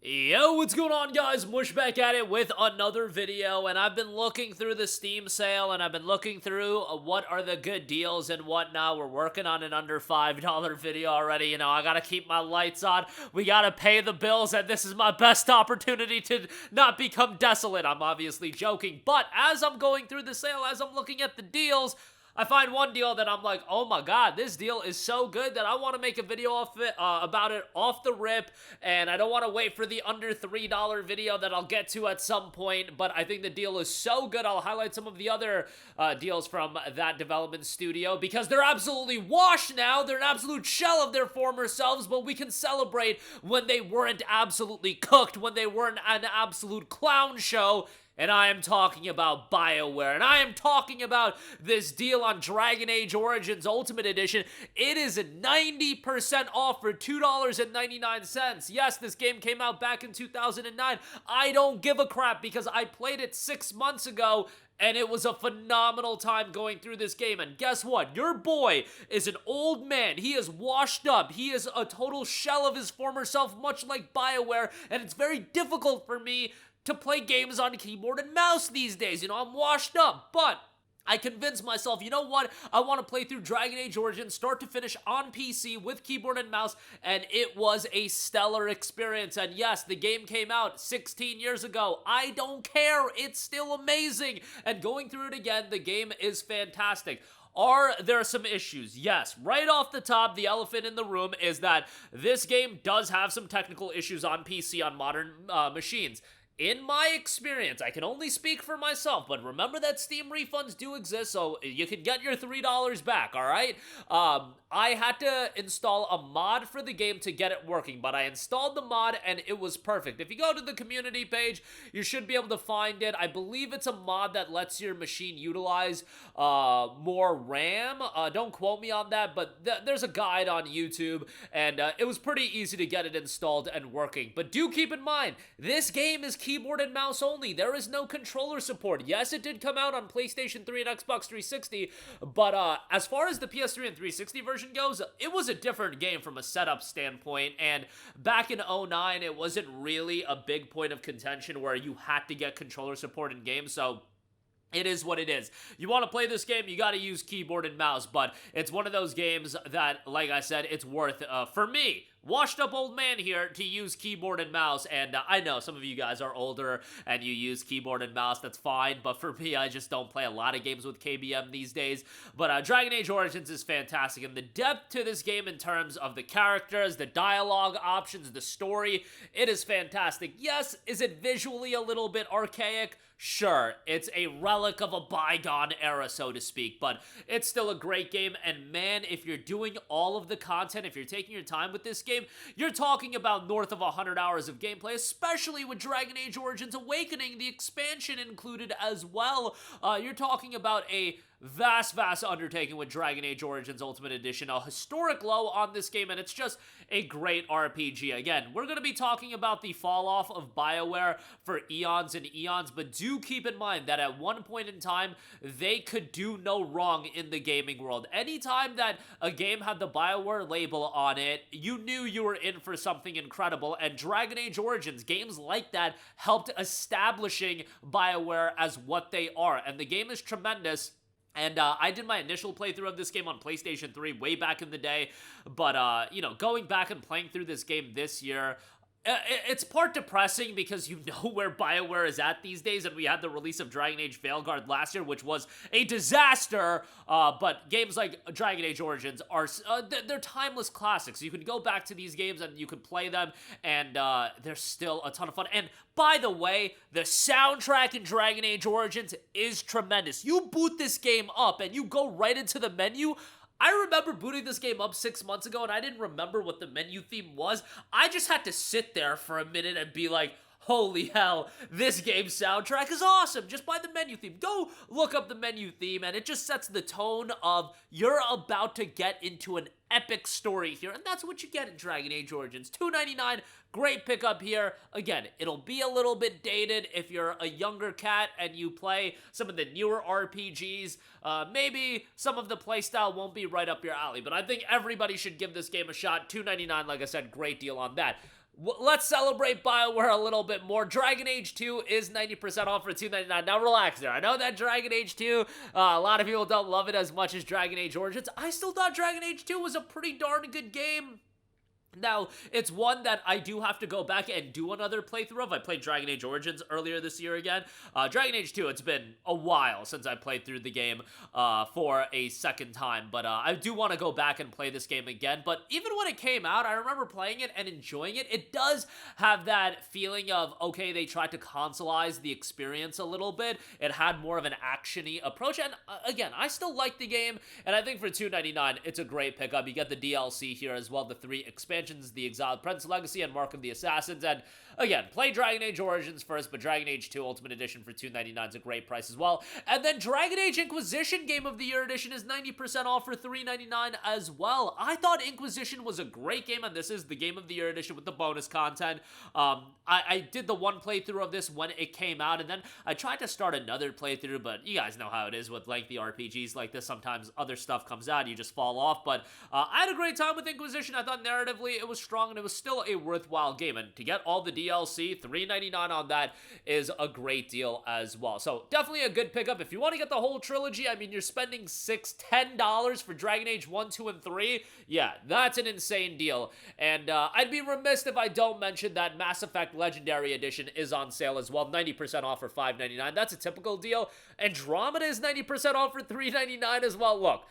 Yo, what's going on, guys? Mush back at it with another video, and I've been looking through the Steam sale, and I've been looking through what are the good deals and whatnot. We're working on an under $5 video already. You know, I gotta keep my lights on. We gotta pay the bills, and this is my best opportunity to not become desolate. I'm obviously joking, but as I'm going through the sale, as I'm looking at the deals, I find one deal that I'm like, oh my god, this deal is so good that I want to make a video about it off the rip, and I don't want to wait for the under $3 video that I'll get to at some point, but I think the deal is so good. I'll highlight some of the other deals from that development studio, because they're absolutely washed now. They're an absolute shell of their former selves, but we can celebrate when they weren't absolutely cooked, when they weren't an absolute clown show. And I am talking about BioWare, and I am talking about this deal on Dragon Age Origins Ultimate Edition. It is 90% off for $2.99. Yes, this game came out back in 2009. I don't give a crap because I played it 6 months ago, and it was a phenomenal time going through this game. And guess what? Your boy is an old man. He is washed up. He is a total shell of his former self, much like BioWare, and it's very difficult for me to play games on keyboard and mouse these days. You know, I'm washed up, but I convinced myself, you know what, I want to play through Dragon Age Origins start to finish on PC with keyboard and mouse, and it was a stellar experience. And yes, the game came out 16 years ago. I don't care. It's still amazing. And going through it again, the game is fantastic. Are there some issues? Yes. Right off the top, the elephant in the room is that this game does have some technical issues on PC on modern machines. In my experience, I can only speak for myself, but remember that Steam refunds do exist, so you can get your $3 back, alright? I had to install a mod for the game to get it working, but I installed the mod and it was perfect. If you go to the community page, you should be able to find it. I believe it's a mod that lets your machine utilize more RAM. Don't quote me on that, but there's a guide on YouTube, and it was pretty easy to get it installed and working. But do keep in mind, this game is keyboard and mouse only. There is no controller support. Yes, it did come out on PlayStation 3 and Xbox 360, but as far as the PS3 and 360 version goes, it was a different game from a setup standpoint, and back in 2009, it wasn't really a big point of contention where you had to get controller support in games, so it is what it is. You want to play this game, you got to use keyboard and mouse, but it's one of those games that, like I said, it's worth, for me, washed up old man here, to use keyboard and mouse. And I know some of you guys are older and you use keyboard and mouse, that's fine, but for me, I just don't play a lot of games with KBM these days. But Dragon Age Origins is fantastic, and the depth to this game in terms of the characters, the dialogue options, the story, it is fantastic. Yes, is it visually a little bit archaic? Sure, it's a relic of a bygone era, so to speak, but it's still a great game. And man, if you're doing all of the content, if you're taking your time with this game, you're talking about north of 100 hours of gameplay, especially with Dragon Age Origins Awakening, the expansion included as well. You're talking about a vast undertaking with Dragon Age Origins Ultimate Edition, a historic low on this game, and it's just a great RPG. Again, we're going to be talking about the fall off of BioWare for eons and eons, but do keep in mind that at one point in time, they could do no wrong in the gaming world. Anytime that a game had the BioWare label on it, you knew you were in for something incredible, and Dragon Age Origins, games like that, helped establishing BioWare as what they are, and the game is tremendous. And I did my initial playthrough of this game on PlayStation 3 way back in the day, but, you know, going back and playing through this game this year, it's part depressing because you know where BioWare is at these days, and we had the release of Dragon Age Veilguard last year, which was a disaster, but games like Dragon Age Origins are, they're timeless classics. You can go back to these games and you can play them, and they're still a ton of fun. And by the way, the soundtrack in Dragon Age Origins is tremendous. You boot this game up and you go right into the menu. I remember booting this game up 6 months ago, and I didn't remember what the menu theme was. I just had to sit there for a minute and be like, holy hell, this game's soundtrack is awesome, just by the menu theme. Go look up the menu theme, and it just sets the tone of you're about to get into an epic story here, and that's what you get in Dragon Age Origins. $2.99, great pickup here. Again, it'll be a little bit dated if you're a younger cat and you play some of the newer RPGs. Maybe some of the playstyle won't be right up your alley, but I think everybody should give this game a shot. $2.99, like I said, great deal on that. let's celebrate BioWare a little bit more. Dragon Age 2 is 90% off for $2.99. Now relax there. I know that Dragon Age 2, a lot of people don't love it as much as Dragon Age Origins. I still thought Dragon Age 2 was a pretty darn good game. Now, it's one that I do have to go back and do another playthrough of. I played Dragon Age Origins earlier this year again. Dragon Age 2, it's been a while since I played through the game for a second time, but I do want to go back and play this game again. But even when it came out, I remember playing it and enjoying it. It does have that feeling of, okay, they tried to consoleize the experience a little bit. It had more of an action-y approach, and again, I still like the game, and I think for $2.99, it's a great pickup. You get the DLC here as well, the 3 expansions, the Exiled Prince Legacy and Mark of the Assassins, and again, play Dragon Age Origins first, but Dragon Age 2 Ultimate Edition for $2.99 is a great price as well. And then Dragon Age Inquisition Game of the Year Edition is 90% off for $3.99 as well. I thought Inquisition was a great game, and this is the Game of the Year Edition with the bonus content. I did the one playthrough of this when it came out, and then I tried to start another playthrough, but you guys know how it is with lengthy RPGs like this. Sometimes other stuff comes out, you just fall off, but I had a great time with Inquisition. I thought narratively it was strong, and it was still a worthwhile game, and to get all the DLC, $3.99 on that is a great deal as well. So definitely a good pickup. If you want to get the whole trilogy, I mean, you're spending $10 for Dragon Age 1, 2, and 3. Yeah, that's an insane deal. And I'd be remiss if I don't mention that Mass Effect Legendary Edition is on sale as well, 90% off for $5.99. That's a typical deal. Andromeda is 90% off for $3.99 as well. Look,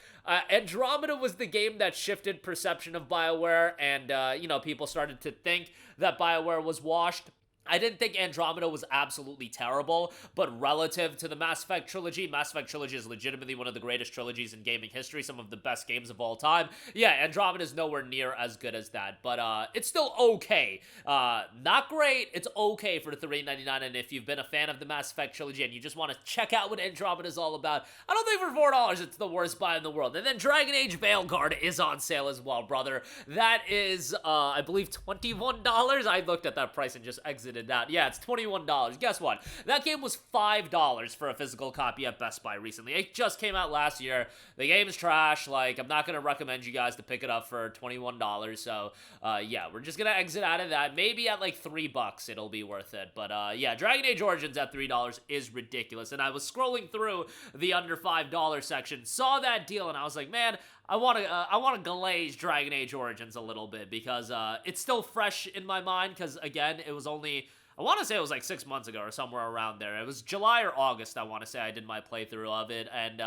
Andromeda was the game that shifted perception of BioWare, and you know, people started to think that BioWare was washed. I didn't think Andromeda was absolutely terrible, but relative to the Mass Effect trilogy is legitimately one of the greatest trilogies in gaming history, some of the best games of all time. Yeah, Andromeda is nowhere near as good as that, but it's still okay. Not great, it's okay for $3.99, and if you've been a fan of the Mass Effect trilogy and you just want to check out what Andromeda is all about, I don't think for $4 it's the worst buy in the world. And then Dragon Age Veilguard is on sale as well, brother. That is, I believe, $21. I looked at that price and just exited out. Yeah, it's $21. Guess what? That game was $5 for a physical copy at Best Buy recently. It just came out last year. The game's trash. Like, I'm not going to recommend you guys to pick it up for $21. So, yeah, we're just going to exit out of that. Maybe at like $3 it'll be worth it. But, yeah, Dragon Age Origins at $3 is ridiculous. And I was scrolling through the under $5 section, saw that deal, and I was like, man, I want to glaze Dragon Age Origins a little bit because it's still fresh in my mind because, again, it was only, I want to say it was like 6 months ago or somewhere around there. It was July or August, I want to say, I did my playthrough of it and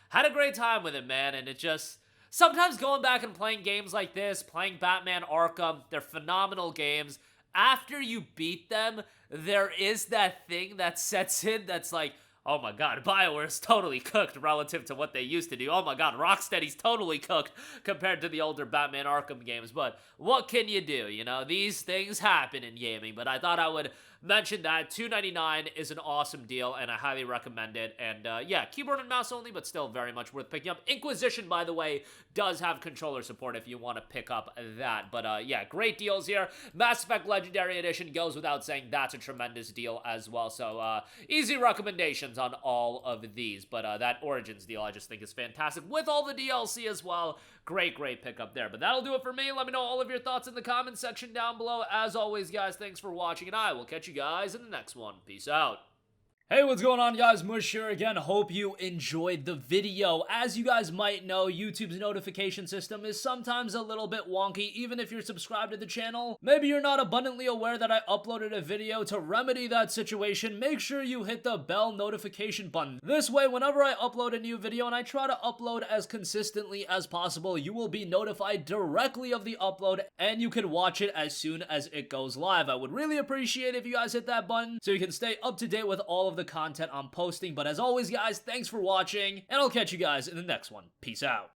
had a great time with it, man, and it just, sometimes going back and playing games like this, playing Batman Arkham, they're phenomenal games. After you beat them, there is that thing that sets in that's like, oh my god, BioWare is totally cooked relative to what they used to do. Oh my god, Rocksteady's totally cooked compared to the older Batman Arkham games. But what can you do? You know, these things happen in gaming. But I thought I would mention that. $2.99 is an awesome deal, and I highly recommend it. And yeah, keyboard and mouse only, but still very much worth picking up. Inquisition, by the way, does have controller support if you want to pick up that. But yeah, great deals here. Mass Effect Legendary Edition goes without saying. That's a tremendous deal as well. So easy recommendations on all of these. But that Origins deal I just think is fantastic with all the DLC as well. Great pickup there. But that'll do it for me. Let me know all of your thoughts in the comments section down below. As always, guys, thanks for watching, and I will catch you guys in the next one. Peace out. Hey, what's going on, guys? Mush here again. Hope you enjoyed the video. As you guys might know, YouTube's notification system is sometimes a little bit wonky, even if you're subscribed to the channel. Maybe you're not abundantly aware that I uploaded a video. To remedy that situation, make sure you hit the bell notification button. This way, whenever I upload a new video, and I try to upload as consistently as possible, you will be notified directly of the upload, and you can watch it as soon as it goes live. I would really appreciate it if you guys hit that button so you can stay up to date with all of the content I'm posting. But as always, guys, thanks for watching, and I'll catch you guys in the next one. Peace out.